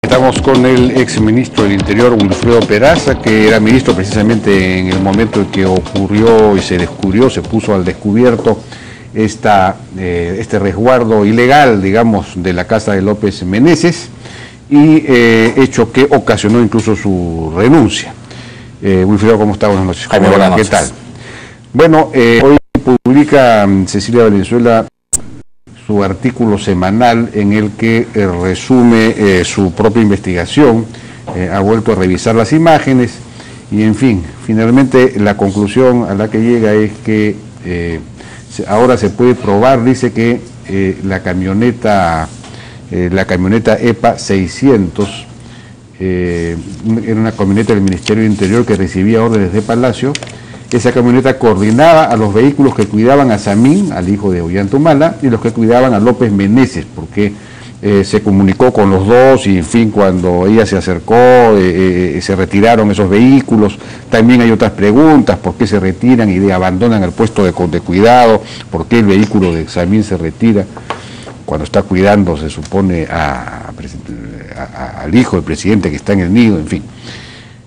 Estamos con el ex ministro del Interior, Wilfredo Peraza, que era ministro precisamente en el momento en que ocurrió y se descubrió, se puso al descubierto este resguardo ilegal, digamos, de la casa de López Meneses, y hecho que ocasionó incluso su renuncia. Wilfredo, ¿cómo está? Buenas noches. Jaime, buenas noches. ¿Qué tal? Bueno, hoy publica Cecilia Valenzuela su artículo semanal en el que resume su propia investigación, ha vuelto a revisar las imágenes y, en fin, finalmente la conclusión a la que llega es que ahora se puede probar, dice que la camioneta EPA 600 era una camioneta del Ministerio del Interior que recibía órdenes de Palacio. Esa camioneta coordinaba a los vehículos que cuidaban a Samín, al hijo de Ollantumala, y los que cuidaban a López Meneses, porque se comunicó con los dos y, en fin, cuando ella se acercó, se retiraron esos vehículos. También hay otras preguntas: ¿por qué se retiran y abandonan el puesto de cuidado? ¿Por qué el vehículo de Samín se retira cuando está cuidando, se supone, al hijo del presidente que está en el nido? En fin.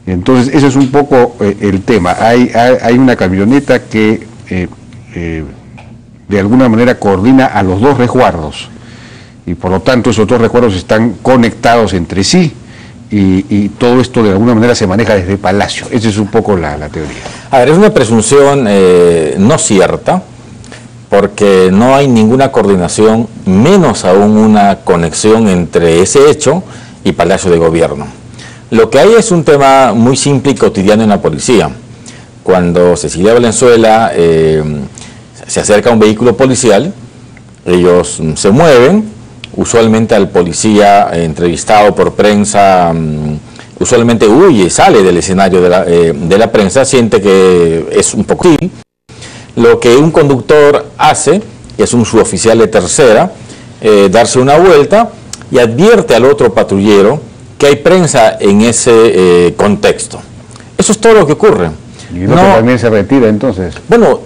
Entonces, ese es un poco el tema. Hay una camioneta que de alguna manera coordina a los dos resguardos, y por lo tanto esos dos resguardos están conectados entre sí, y todo esto de alguna manera se maneja desde Palacio. Esa es un poco la teoría. A ver, es una presunción no cierta, porque no hay ninguna coordinación, menos aún una conexión entre ese hecho y Palacio de Gobierno. Lo que hay es un tema muy simple y cotidiano en la policía. Cuando Cecilia Valenzuela se acerca a un vehículo policial, ellos se mueven, usualmente al policía entrevistado por prensa, usualmente huye, sale del escenario de la prensa, siente que es un poco hostil. Lo que un conductor hace, que es un suboficial de tercera, darse una vuelta y advierte al otro patrullero que hay prensa en ese contexto. Eso es todo lo que ocurre. ¿Y el otro también se retira entonces? Bueno,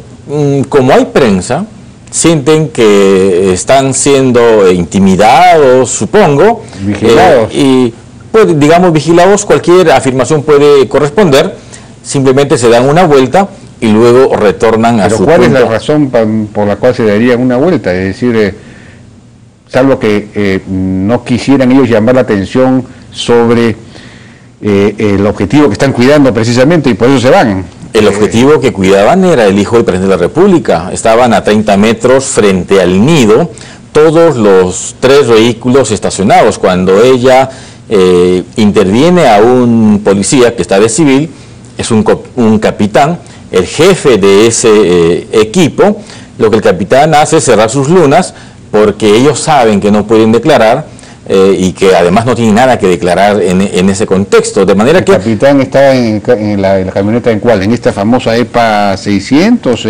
como hay prensa, sienten que están siendo intimidados, supongo. Vigilados. Y, pues, digamos, vigilados, cualquier afirmación puede corresponder. Simplemente se dan una vuelta y luego retornan a su punto. ¿Pero cuál es la razón por la cual se darían una vuelta? Es decir, salvo que no quisieran ellos llamar la atención sobre el objetivo que están cuidando precisamente, y por eso se van. El objetivo que cuidaban era el hijo del presidente de la República. Estaban a 30 metros frente al nido, todos los tres vehículos estacionados. Cuando ella interviene a un policía que está de civil, es un capitán, el jefe de ese equipo. Lo que el capitán hace es cerrar sus lunas, porque ellos saben que no pueden declarar, y que además no tienen nada que declarar en ese contexto, de manera que... ¿El capitán estaba en la camioneta en cuál? ¿En esta famosa EPA 600?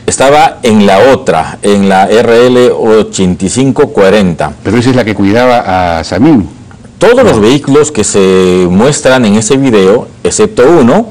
Estaba en la otra, en la RL 8540. Pero esa es la que cuidaba a Samín. Todos los vehículos que se muestran en ese video, excepto uno,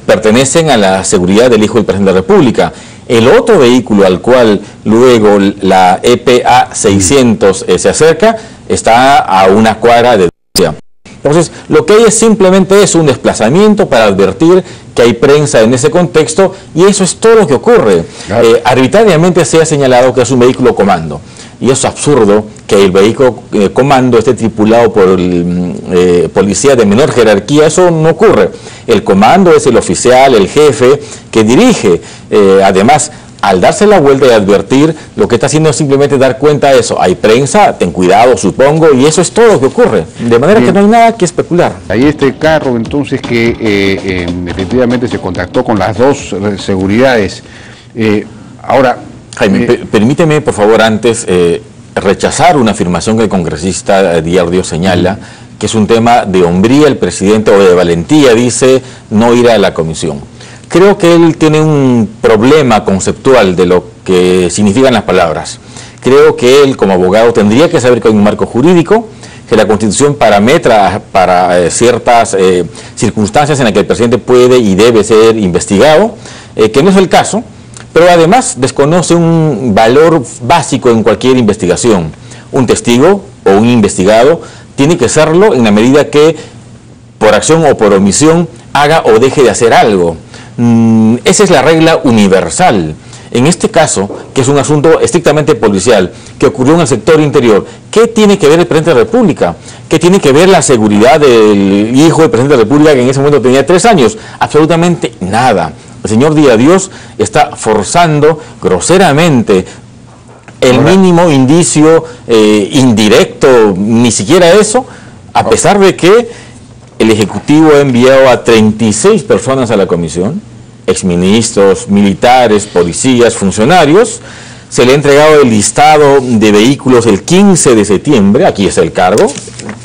pertenecen a la seguridad del hijo del presidente de la República. El otro vehículo al cual luego la EPA 600 se acerca está a una cuadra de distancia. Entonces, lo que hay es simplemente un desplazamiento para advertir que hay prensa en ese contexto, y eso es todo lo que ocurre. Claro. Arbitrariamente se ha señalado que es un vehículo comando, y es absurdo que el vehículo comando esté tripulado por policía de menor jerarquía. Eso no ocurre. El comando es el oficial, el jefe que dirige. Además, al darse la vuelta y advertir, lo que está haciendo es simplemente dar cuenta de eso. Hay prensa, ten cuidado, supongo, y eso es todo lo que ocurre. De manera que no hay nada que especular. Hay este carro, entonces, que efectivamente se contactó con las dos seguridades. Ahora... Jaime, permíteme, por favor, antes rechazar una afirmación que el congresista Diardio señala, que es un tema de hombría el presidente, o de valentía, dice, no ir a la comisión. Creo que él tiene un problema conceptual de lo que significan las palabras. Creo que él, como abogado, tendría que saber que hay un marco jurídico, que la Constitución parametra para ciertas circunstancias en las que el presidente puede y debe ser investigado, que no es el caso, pero además desconoce un valor básico en cualquier investigación. Un testigo o un investigado tiene que serlo en la medida que por acción o por omisión haga o deje de hacer algo. Esa es la regla universal. En este caso, que es un asunto estrictamente policial, que ocurrió en el sector interior, ¿qué tiene que ver el presidente de la República? ¿Qué tiene que ver la seguridad del hijo del presidente de la República, que en ese momento tenía 3 años? Absolutamente nada. El señor Díaz está forzando groseramente el mínimo indicio indirecto, ni siquiera eso, a pesar de que el Ejecutivo ha enviado a 36 personas a la comisión, exministros, militares, policías, funcionarios. Se le ha entregado el listado de vehículos el 15 de septiembre, aquí está el cargo.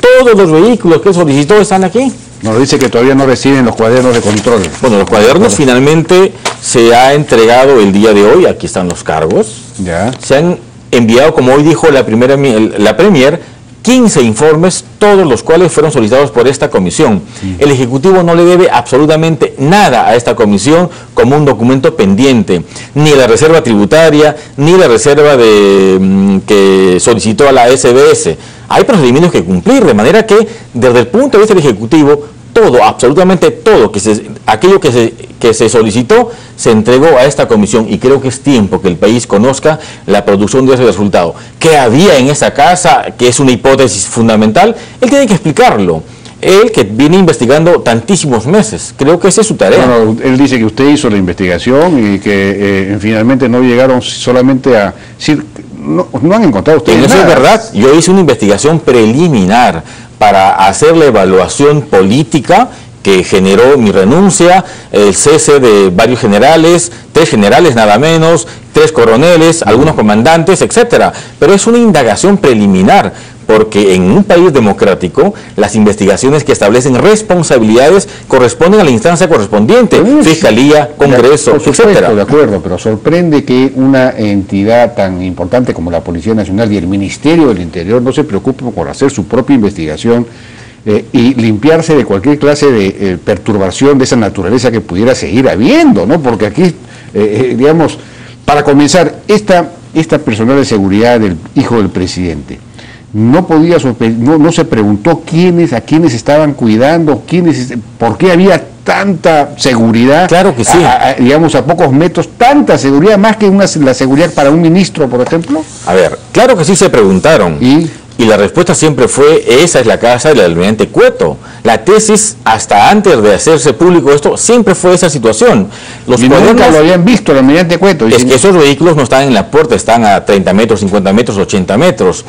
Todos los vehículos que solicitó están aquí. Nos dice que todavía no reciben los cuadernos de control. Bueno, los cuadernos finalmente se ha entregado el día de hoy, aquí están los cargos. Ya. Se han enviado, como hoy dijo la Premier, 15 informes, todos los cuales fueron solicitados por esta comisión. El Ejecutivo no le debe absolutamente nada a esta comisión como un documento pendiente, ni la reserva tributaria, ni la reserva que solicitó a la SBS. Hay procedimientos que cumplir, de manera que desde el punto de vista del Ejecutivo, todo, absolutamente todo, aquello que se solicitó, se entregó a esta comisión, y creo que es tiempo que el país conozca la producción de ese resultado. ¿Qué había en esa casa? Que es una hipótesis fundamental. Él tiene que explicarlo. Él, que viene investigando tantísimos meses, creo que esa es su tarea. Bueno, él dice que usted hizo la investigación y que finalmente no llegaron solamente a decir, no han encontrado ustedes nada. Eso es verdad. Yo hice una investigación preliminar para hacer la evaluación política que generó mi renuncia, el cese de varios generales, 3 generales nada menos, 3 coroneles, algunos comandantes, etcétera. Pero es una indagación preliminar, porque en un país democrático las investigaciones que establecen responsabilidades corresponden a la instancia correspondiente, Fiscalía, Congreso, etcétera. De acuerdo, pero sorprende que una entidad tan importante como la Policía Nacional y el Ministerio del Interior no se preocupe por hacer su propia investigación y limpiarse de cualquier clase de perturbación de esa naturaleza que pudiera seguir habiendo, ¿no? Porque aquí, digamos, para comenzar, esta personal de seguridad del hijo del presidente no podía no se preguntó a quiénes estaban cuidando, por qué había tanta seguridad. Claro que sí. Digamos, a pocos metros, tanta seguridad, más que la seguridad para un ministro, por ejemplo. A ver, claro que sí se preguntaron. Y la respuesta siempre fue, esa es la casa del almirante Cueto. La tesis, hasta antes de hacerse público esto, siempre fue esa situación. Los nunca lo habían visto, el almirante Cueto. Es que esos vehículos no están en la puerta, están a 30 metros, 50 metros, 80 metros.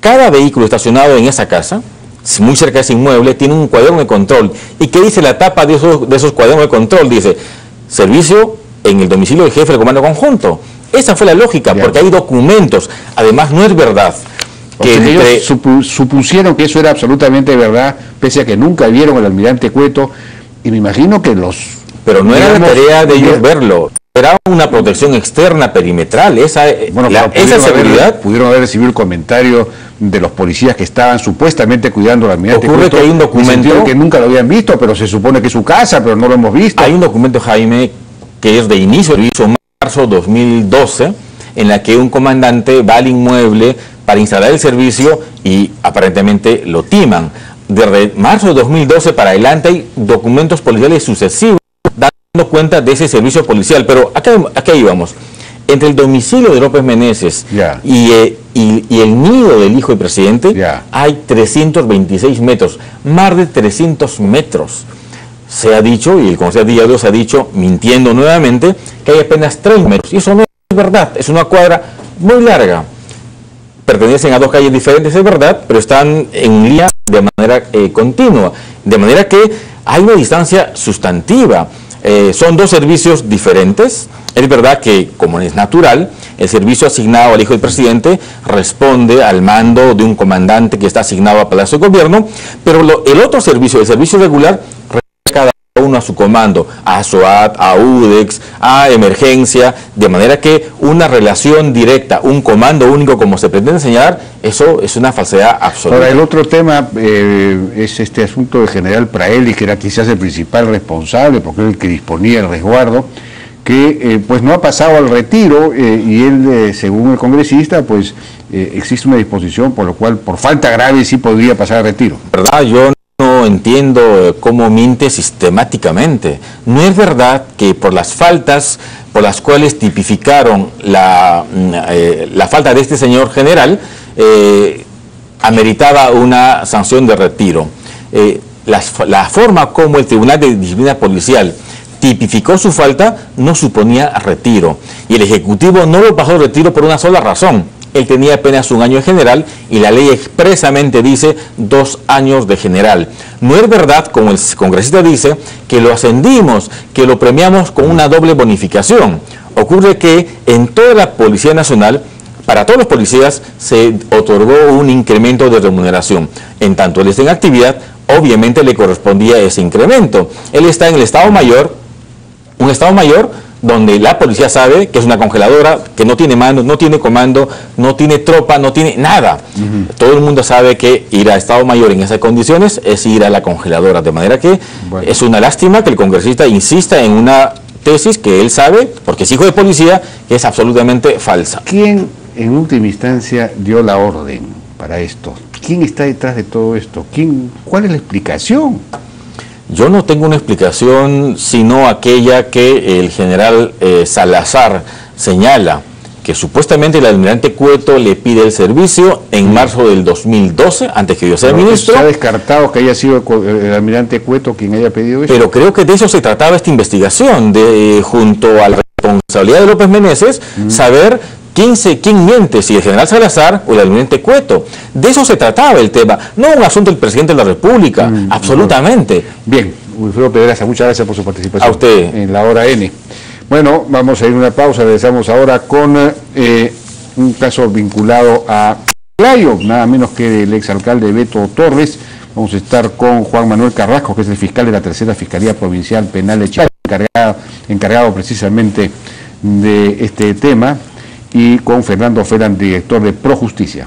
Cada vehículo estacionado en esa casa, muy cerca de ese inmueble, tiene un cuaderno de control. ¿Y qué dice la tapa de esos cuadernos de control? Dice, servicio en el domicilio del jefe del comando conjunto. Esa fue la lógica, porque hay documentos. Además, no es verdad que ellos supusieron que eso era absolutamente verdad, pese a que nunca vieron al almirante Cueto, y me imagino que Pero no era la tarea de ellos verlo. Era una protección externa, perimetral. Esa seguridad. Pudieron haber recibido el comentario de los policías que estaban supuestamente cuidando al almirante Cueto. Ocurre que hay un documento que nunca lo habían visto, pero se supone que es su casa, pero no lo hemos visto. Hay un documento, Jaime, que es de inicio de marzo 2012, en la que un comandante va al inmueble para instalar el servicio y aparentemente lo timan. Desde marzo de 2012 para adelante hay documentos policiales sucesivos dando cuenta de ese servicio policial. Pero acá íbamos. Entre el domicilio de López Meneses y el nido del hijo del presidente hay 326 metros, más de 300 metros. Se ha dicho, y el Consejo Díaz ha dicho, mintiendo nuevamente, que hay apenas 3 metros. Y eso no es verdad, es una cuadra muy larga. Pertenecen a 2 calles diferentes, es verdad, pero están en línea de manera continua. De manera que hay una distancia sustantiva. Son 2 servicios diferentes. Es verdad que, como es natural, el servicio asignado al hijo del presidente responde al mando de un comandante que está asignado a Palacio de Gobierno, pero el otro servicio, el servicio regular, cada uno a su comando, a SOAT, a UDEX, a emergencia, de manera que una relación directa, un comando único como se pretende señalar, eso es una falsedad absoluta. Ahora, el otro tema es este asunto del general Praeli, que era quizás el principal responsable, porque era el que disponía el resguardo, que pues no ha pasado al retiro y él, según el congresista, pues existe una disposición por lo cual por falta grave sí podría pasar a retiro. ¿Verdad? Yo no entiendo cómo miente sistemáticamente. No es verdad que por las faltas por las cuales tipificaron la falta de este señor general ameritaba una sanción de retiro. La forma como el Tribunal de Disciplina Policial tipificó su falta no suponía retiro, y el Ejecutivo no lo pasó a retiro por una sola razón: él tenía apenas 1 año de general y la ley expresamente dice 2 años de general. No es verdad, como el congresista dice, que lo ascendimos, que lo premiamos con una doble bonificación. Ocurre que en toda la Policía Nacional, para todos los policías, se otorgó un incremento de remuneración. En tanto él está en actividad, obviamente le correspondía ese incremento. Él está en el Estado Mayor, un Estado Mayor donde la policía sabe que es una congeladora, que no tiene mando, no tiene comando, no tiene tropa, no tiene nada. Todo el mundo sabe que ir a Estado Mayor en esas condiciones es ir a la congeladora, de manera que es una lástima que el congresista insista en una tesis que él sabe, porque es hijo de policía, que es absolutamente falsa. ¿Quién en última instancia dio la orden para esto? ¿Quién está detrás de todo esto? ¿Cuál es la explicación? Yo no tengo una explicación sino aquella que el general Salazar señala, que supuestamente el almirante Cueto le pide el servicio en marzo del 2012, antes que yo sea ministro. ¿Se ha descartado que haya sido el almirante Cueto quien haya pedido eso? Pero creo que de eso se trataba esta investigación, junto a la responsabilidad de López Meneses, saber quién miente, si el general Salazar o el almirante Cueto. De eso se trataba el tema, no un asunto del presidente de la República, absolutamente. Bien, Wilfredo Pedraza, muchas gracias por su participación. A usted. En la hora N. Bueno, vamos a ir a una pausa, regresamos ahora con un caso vinculado a Chiclayo, nada menos que el exalcalde Beto Torres. Vamos a estar con Juan Manuel Carrasco, que es el fiscal de la Tercera Fiscalía Provincial Penal de Chiclayo, encargado precisamente de este tema, y con Fernando Feran, director de Projusticia.